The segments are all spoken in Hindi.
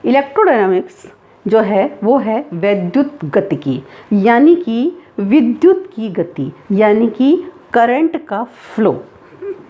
इलेक्ट्रोडायनामिक्स जो है वो है वैद्युत गतिकी, यानी कि विद्युत की गति, यानी कि करंट का फ्लो,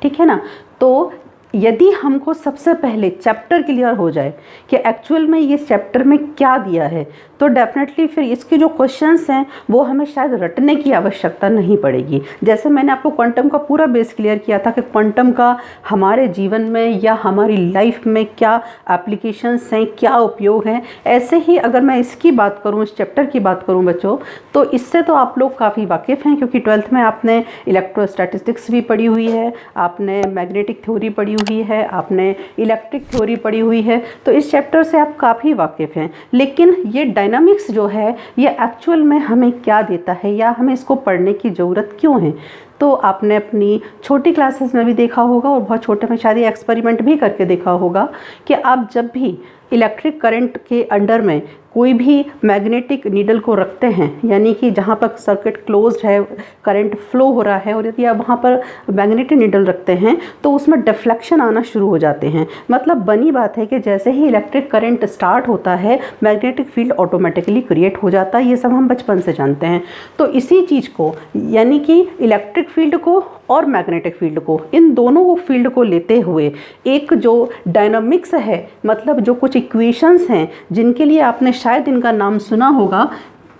ठीक है ना। तो यदि हमको सबसे पहले चैप्टर क्लियर हो जाए कि एक्चुअल में ये चैप्टर में क्या दिया है, तो डेफिनेटली फिर इसके जो क्वेश्चंस हैं वो हमें शायद रटने की आवश्यकता नहीं पड़ेगी। जैसे मैंने आपको क्वांटम का पूरा बेस क्लियर किया था कि क्वांटम का हमारे जीवन में या हमारी लाइफ में क्या एप्लीकेशंस हैं, क्या उपयोग हैं, ऐसे ही अगर मैं इसकी बात करूँ, इस चैप्टर की बात करूँ बच्चों, तो इससे तो आप लोग काफ़ी वाकिफ़ हैं, क्योंकि 12th में आपने इलेक्ट्रोस्टैटिस्टिक्स भी पढ़ी हुई है, आपने मैग्नेटिक थ्योरी पढ़ी हुई है, आपने इलेक्ट्रिक थ्योरी पढ़ी हुई है, तो इस चैप्टर से आप काफ़ी वाकिफ़ हैं। लेकिन ये डायनामिक्स जो है ये एक्चुअल में हमें क्या देता है या हमें इसको पढ़ने की ज़रूरत क्यों है, तो आपने अपनी छोटी क्लासेस में भी देखा होगा और बहुत छोटे में शायद एक्सपेरिमेंट भी करके देखा होगा कि आप जब भी इलेक्ट्रिक करंट के अंडर में कोई भी मैग्नेटिक नीडल को रखते हैं, यानी कि जहाँ पर सर्किट क्लोज्ड है, करंट फ्लो हो रहा है, और यदि आप वहाँ पर मैग्नेटिक नीडल रखते हैं तो उसमें डिफ्लेक्शन आना शुरू हो जाते हैं। मतलब बनी बात है कि जैसे ही इलेक्ट्रिक करंट स्टार्ट होता है मैग्नेटिक फील्ड ऑटोमेटिकली क्रिएट हो जाता है, ये सब हम बचपन से जानते हैं। तो इसी चीज़ को, यानी कि इलेक्ट्रिक फील्ड को और मैग्नेटिक फील्ड को, इन दोनों फील्ड को लेते हुए एक जो डायनामिक्स है, मतलब जो कुछ इक्वेशंस हैं जिनके लिए आपने शायद इनका नाम सुना होगा,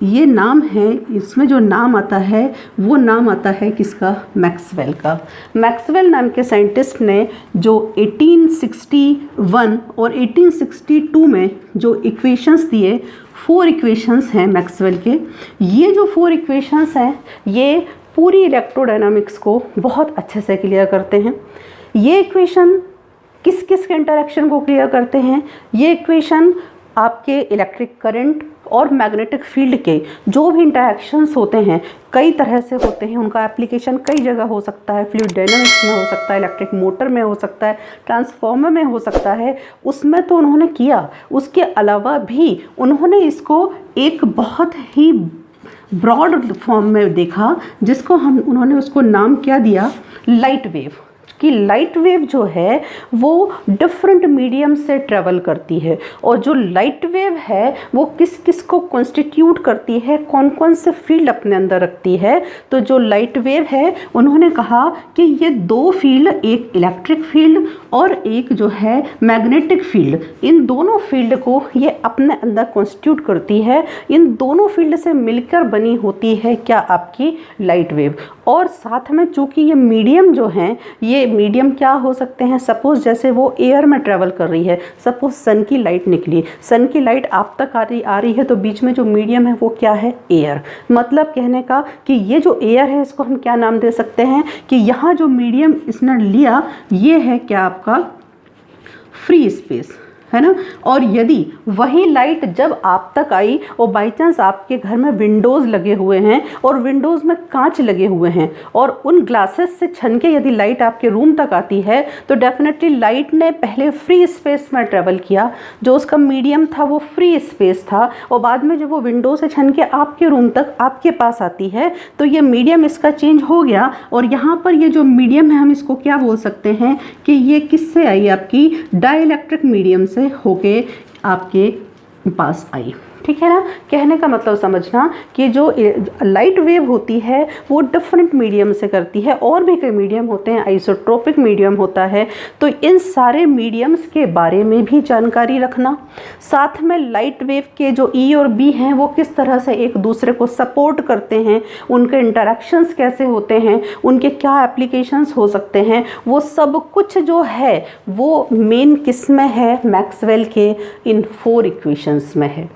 ये नाम है, इसमें जो नाम आता है वो नाम आता है किसका, मैक्सवेल का। मैक्सवेल नाम के साइंटिस्ट ने जो 1861 और 1862 में जो इक्वेशंस दिए, 4 इक्वेशंस हैं मैक्सवेल के। ये जो 4 इक्वेशंस हैं ये पूरी इलेक्ट्रोडायनामिक्स को बहुत अच्छे से क्लियर करते हैं। ये इक्वेशन किस किस के इंटरेक्शन को क्लियर करते हैं, ये इक्वेशन आपके इलेक्ट्रिक करंट और मैग्नेटिक फील्ड के जो भी इंटरेक्शंस होते हैं, कई तरह से होते हैं, उनका एप्लीकेशन कई जगह हो सकता है, फ्लूइड डायनामिक्स में हो सकता है, इलेक्ट्रिक मोटर में हो सकता है, ट्रांसफार्मर में हो सकता है, उसमें तो उन्होंने किया। उसके अलावा भी उन्होंने इसको एक बहुत ही ब्रॉड फॉर्म में देखा, जिसको उन्होंने उसको नाम क्या दिया, लाइट वेव। कि लाइट वेव जो है वो डिफरेंट मीडियम से ट्रेवल करती है, और जो लाइट वेव है वो किस किस को कॉन्स्टिट्यूट करती है, कौन कौन से फील्ड अपने अंदर रखती है। तो जो लाइट वेव है उन्होंने कहा कि ये 2 फील्ड, एक इलेक्ट्रिक फील्ड और एक जो है मैग्नेटिक फील्ड, इन दोनों फील्ड को ये अपने अंदर कॉन्स्टिट्यूट करती है। इन दोनों फील्ड से मिलकर बनी होती है क्या, आपकी लाइट वेव। और साथ में चूँकि ये मीडियम जो हैं, ये मीडियम क्या हो सकते हैं, सपोज़ जैसे वो एयर में ट्रैवल कर रही है, सपोज़ सन की लाइट निकली, सन की लाइट आप तक आ रही है, तो बीच में जो मीडियम है वो क्या है, एयर। मतलब कहने का कि ये जो एयर है इसको हम क्या नाम दे सकते हैं कि यहाँ जो मीडियम इसने लिया ये है क्या, आपका फ्री स्पेस, है ना। और यदि वही लाइट जब आप तक आई और बाई चांस आपके घर में विंडोज़ लगे हुए हैं और विंडोज़ में कांच लगे हुए हैं और उन ग्लासेस से छन के यदि लाइट आपके रूम तक आती है, तो डेफिनेटली लाइट ने पहले फ्री स्पेस में ट्रेवल किया, जो उसका मीडियम था वो फ्री स्पेस था, और बाद में जब वो विंडो से छन के आपके रूम तक आपके पास आती है तो ये मीडियम इसका चेंज हो गया। और यहाँ पर ये जो मीडियम है हम इसको क्या बोल सकते हैं कि ये किससे आई, आपकी डाइलेक्ट्रिक मीडियम से होके आपके पास आई। ठीक है ना। कहने का मतलब समझना कि जो लाइट वेव होती है वो डिफरेंट मीडियम से करती है, और भी कई मीडियम होते हैं, आइसोट्रोपिक मीडियम होता है। तो इन सारे मीडियम्स के बारे में भी जानकारी रखना, साथ में लाइट वेव के जो ई और बी हैं वो किस तरह से एक दूसरे को सपोर्ट करते हैं, उनके इंटरेक्शंस कैसे होते हैं, उनके क्या एप्लीकेशंस हो सकते हैं, वो सब कुछ जो है वो मेन किस में है, मैक्सवेल के इन 4 इक्वेशंस में है।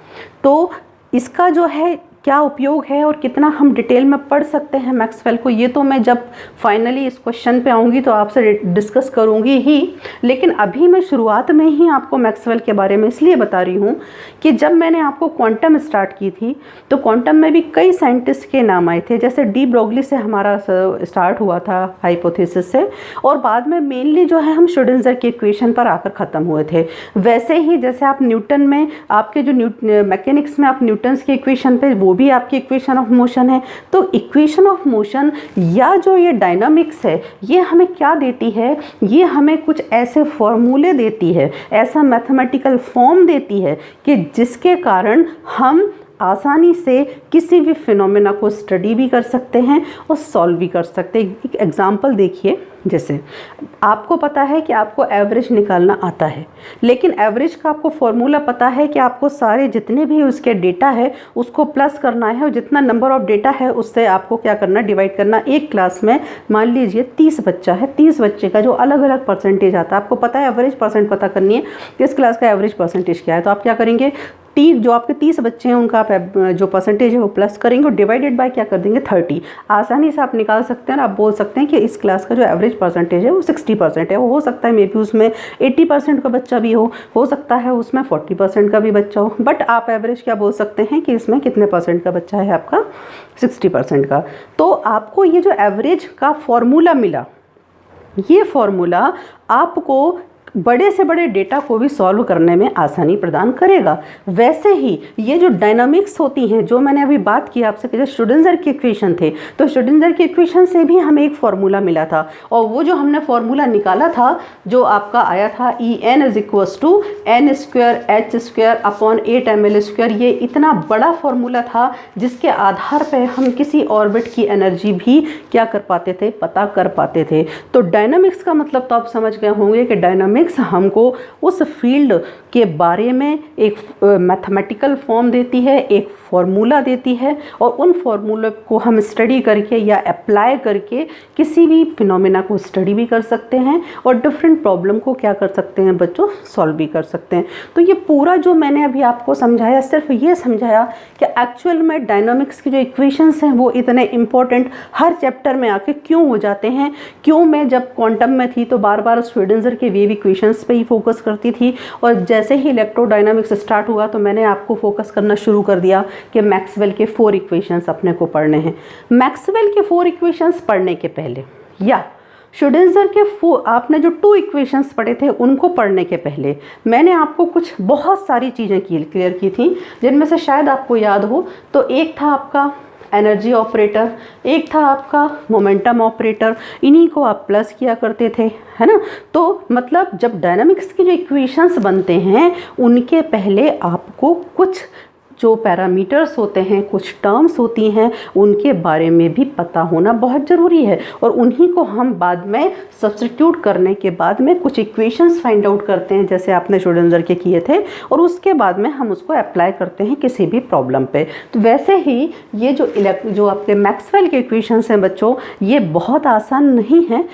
तो इसका जो है क्या उपयोग है और कितना हम डिटेल में पढ़ सकते हैं मैक्सवेल को, ये तो मैं जब फाइनली इस क्वेश्चन पे आऊँगी तो आपसे डिस्कस करूँगी ही। लेकिन अभी मैं शुरुआत में ही आपको मैक्सवेल के बारे में इसलिए बता रही हूँ कि जब मैंने आपको क्वांटम स्टार्ट की थी तो क्वांटम में भी कई साइंटिस्ट के नाम आए थे, जैसे डी ब्रोगली से हमारा स्टार्ट हुआ था हाइपोथेसिस से, और बाद में मेनली जो है हम श्रोडिंगर के इक्वेशन पर आकर ख़त्म हुए थे। वैसे ही जैसे आप न्यूटन में, आपके जो मैकेनिक्स में आप न्यूटन्स के इक्वेशन पे वो भी आपकी इक्वेशन ऑफ मोशन है। तो इक्वेशन ऑफ मोशन या जो ये डायनामिक्स है ये हमें क्या देती है, ये हमें कुछ ऐसे फॉर्मूले देती है, ऐसा मैथमेटिकल फॉर्म देती है कि जिसके कारण हम आसानी से किसी भी फिनोमेना को स्टडी भी कर सकते हैं और सॉल्व भी कर सकते हैं। एक एग्जांपल देखिए, जैसे आपको पता है कि आपको एवरेज निकालना आता है, लेकिन एवरेज का आपको फॉर्मूला पता है कि आपको सारे जितने भी उसके डेटा है उसको प्लस करना है और जितना नंबर ऑफ डेटा है उससे आपको क्या करना, डिवाइड करना। एक क्लास में मान लीजिए 30 बच्चा है, 30 बच्चे का जो अलग अलग परसेंटेज आता है, आपको पता है एवरेज परसेंट पता करनी है कि इस क्लास का एवरेज परसेंटेज क्या है। तो आप क्या करेंगे, जो आपके 30 बच्चे हैं उनका आप जो परसेंटेज है वो प्लस करेंगे और डिवाइडेड बाय क्या कर देंगे, 30। आसानी से आप निकाल सकते हैं और आप बोल सकते हैं कि इस क्लास का जो एवरेज परसेंटेज है वो 60% है। वो हो सकता है मे बी उसमें 80% का बच्चा भी हो सकता है उसमें 40% का भी बच्चा हो, बट आप एवरेज क्या बोल सकते हैं कि इसमें कितने परसेंट का बच्चा है, आपका 60% का। तो आपको ये जो एवरेज का फॉर्मूला मिला, ये फॉर्मूला आपको बड़े से बड़े डेटा को भी सॉल्व करने में आसानी प्रदान करेगा। वैसे ही ये जो डायनामिक्स होती हैं, जो मैंने अभी बात की आपसे कि जो श्रोडिंगर के इक्वेशन थे, तो श्रोडिंगर के इक्वेशन से भी हमें एक फार्मूला मिला था और वो जो हमने फार्मूला निकाला था जो आपका आया था En = n²h²/8ml²। ये इतना बड़ा फार्मूला था जिसके आधार पर हम किसी ऑर्बिट की एनर्जी भी क्या कर पाते थे, पता कर पाते थे। तो डायनामिक्स का मतलब तो आप समझ गए होंगे कि डायनामिक्स हमको उस फील्ड के बारे में एक मैथमेटिकल फॉर्म देती है, एक फॉर्मूला देती है और उन फॉर्मूले को हम स्टडी करके या अप्लाई करके किसी भी फिनोमेना को स्टडी भी कर सकते हैं और डिफरेंट प्रॉब्लम को क्या कर सकते हैं बच्चों, सॉल्व भी कर सकते हैं। तो ये पूरा जो मैंने अभी आपको समझाया, सिर्फ ये समझाया कि एक्चुअल में डायनामिक्स की जो इक्वेशंस हैं वो इतने इंपॉर्टेंट हर चैप्टर में आके क्यों हो जाते हैं। क्यों मैं जब क्वांटम में थी तो बार बार श्रोडिंगर के वेव इक्वेशंस पे ही फोकस करती थी और जैसे ही इलेक्ट्रोडायनामिक्स स्टार्ट हुआ तो मैंने आपको फोकस करना शुरू कर दिया कि मैक्सवेल के 4 इक्वेशंस अपने को पढ़ने हैं। मैक्सवेल के 4 इक्वेशंस पढ़ने के पहले या श्रोडिंगर के आपने जो 2 इक्वेशंस पढ़े थे उनको पढ़ने के पहले मैंने आपको कुछ बहुत सारी चीज़ें क्लियर की थी, जिनमें से शायद आपको याद हो। तो एक था आपका एनर्जी ऑपरेटर, एक था आपका मोमेंटम ऑपरेटर, इन्हीं को आप प्लस किया करते थे, है ना। तो मतलब जब डायनामिक्स के जो इक्वेशंस बनते हैं उनके पहले आपको कुछ जो पैरामीटर्स होते हैं, कुछ टर्म्स होती हैं, उनके बारे में भी पता होना बहुत ज़रूरी है और उन्हीं को हम बाद में सब्स्टिट्यूट करने के बाद में कुछ इक्वेशंस फाइंड आउट करते हैं, जैसे आपने श्रोडिंगर के किए थे, और उसके बाद में हम उसको अप्लाई करते हैं किसी भी प्रॉब्लम पे। तो वैसे ही ये जो आपके मैक्सवेल के इक्वेशंस हैं बच्चों, ये बहुत आसान नहीं हैं।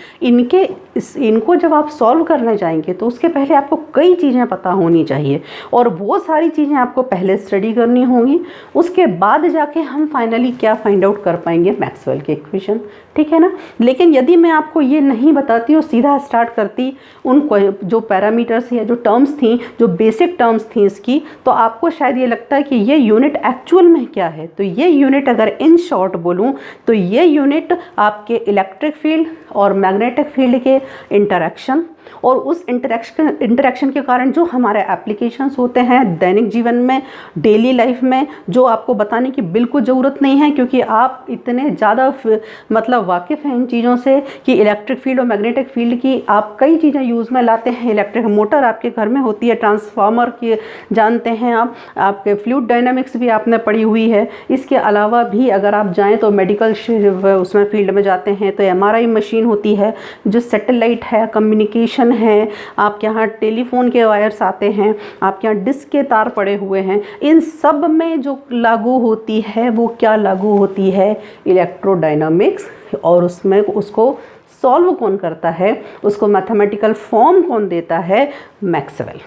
इनको जब आप सॉल्व करने जाएंगे तो उसके पहले आपको कई चीज़ें पता होनी चाहिए और वो सारी चीज़ें आपको पहले स्टडी करनी होंगी। उसके बाद जाके हम फाइनली क्या फाइंड आउट कर पाएंगे, मैक्सवेल के इक्वेशन, ठीक है ना। लेकिन यदि मैं आपको ये नहीं बताती और सीधा स्टार्ट करती उन जो पैरामीटर्स या जो टर्म्स थी, जो बेसिक टर्म्स थी इसकी, तो आपको शायद ये लगता है कि ये यूनिट एक्चुअल में क्या है। तो ये यूनिट अगर इन शॉर्ट बोलूँ तो ये यूनिट आपके इलेक्ट्रिक फील्ड और मैग्नेटिक फील्ड के इंटरेक्शन और उस इंटरेक्शन के कारण जो हमारे एप्लीकेशंस होते हैं दैनिक जीवन में, डेली लाइफ में, जो आपको बताने की बिल्कुल ज़रूरत नहीं है क्योंकि आप इतने ज़्यादा मतलब वाकिफ़ हैं इन चीज़ों से कि इलेक्ट्रिक फील्ड और मैग्नेटिक फील्ड की आप कई चीज़ें यूज़ में लाते हैं। इलेक्ट्रिक मोटर आपके घर में होती है, ट्रांसफार्मर की जानते हैं आप, आपके फ्लूइड डायनामिक्स भी आपने पढ़ी हुई है। इसके अलावा भी अगर आप जाएँ तो मेडिकल उसमें फील्ड में जाते हैं तो MRI मशीन होती है, जो सैटेलाइट है, कम्युनिकेशन है, आपके यहाँ टेलीफोन के वायर्स आते हैं, आपके यहाँ डिस्क के तार पड़े हुए हैं। इन सब में जो लागू होती है वो क्या लागू होती है, इलेक्ट्रोडायनामिक्स। और उसमें उसको सॉल्व कौन करता है, उसको मैथमेटिकल फॉर्म कौन देता है, मैक्सवेल।